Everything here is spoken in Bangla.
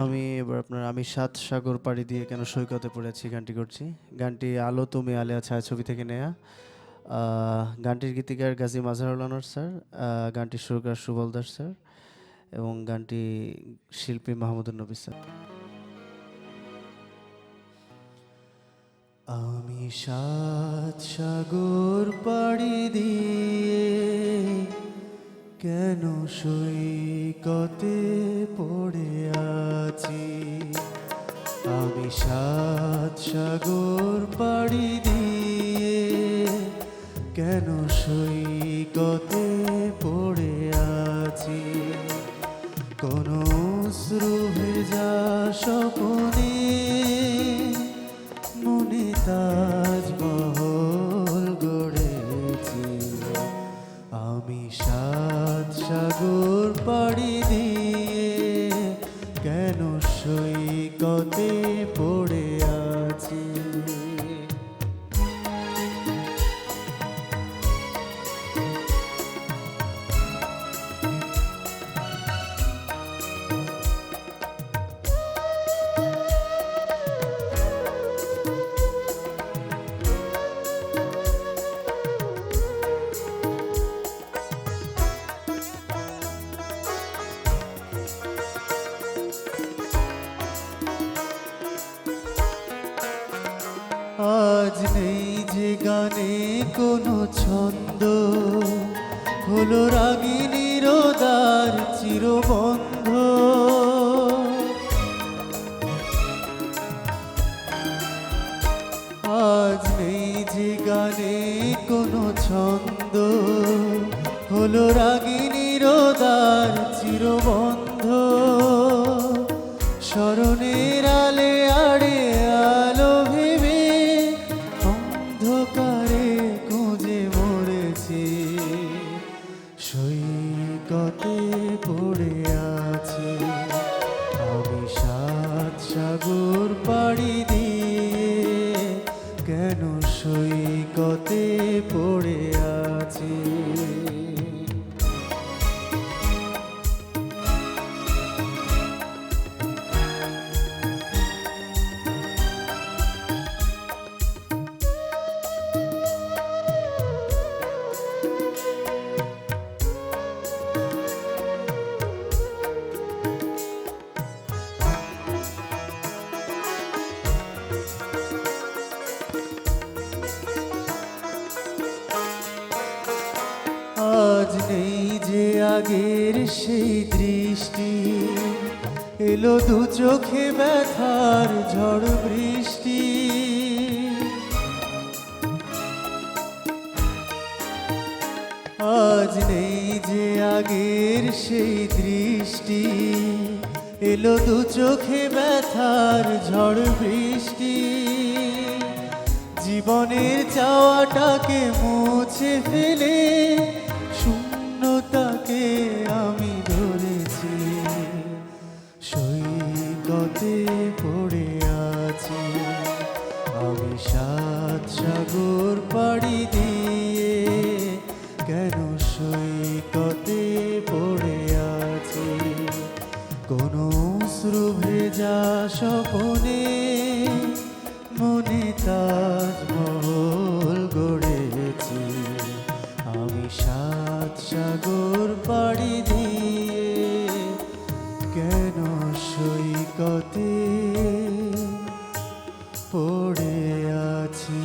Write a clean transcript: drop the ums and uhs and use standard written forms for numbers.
আমি এবার আমি সাত সাগর পাড়ি দিয়ে কেন সৈকতে পড়েছি গানটি করছি। গানটি আলো তুমি আলেয়া ছায়াছবি থেকে নেয়া। গানটির গীতিকার গাজী মাজহারুল আনোয়ার স্যার, গানটির সুরকার সুবল দাস স্যার এবং গানটি শিল্পী মাহমুদুর নবী স্যার। আমি সাত সাগর পাড়ি দিয়ে কেন সৈকতে পড়ে আছি। আমি সাত সাগর পাড়ি দিয়ে কেন সৈকতে পড়ে আছি। কোন অশ্রু ভেজা স্বপনে মনে তাজমহল গড়েছি। আমি সাত সাগর পাড়ি দিয়ে কেন সৈকতে পড়ে আছি। আজ নেই যে গানে কোনো ছন্দ, হলো রাগিনীর দ্বার চিরবন্ধ। আজ নেই যে গানে কোনো ছন্দ, হলো রাগিনীর দ্বার চিরবন্ধ। স্মরণের আলে আড়ে আলো ভেবে অন্ধকারে খুঁজে মরেছি। সৈকতে পড়ে আছি আমি সাত সাগর পাড়ি দিয়ে কেন সৈকতে পড়ে আছি। আজ নেই যে আগের সেই দৃষ্টি, এলো দু চোখে ব্যথার ঝড় বৃষ্টি। আজ নেই যে আগের সেই দৃষ্টি, এলো দু চোখে ব্যথার ঝড় বৃষ্টি। জীবনের চাওয়াটাকে মুছে ফেলে শূন্যতাকে আমি ধরেছি। সৈকতে পড়ে আছি আমি সাত সাগর পাড়ি দিয়ে কেন সৈকতে পড়ে আছি। কোন অশ্রু ভেজা স্বপনে মনে তাজমহল গড়েছি। আমি সাত সাগর পাড়ি দিয়ে কেন সৈকতে পড়ে আছি।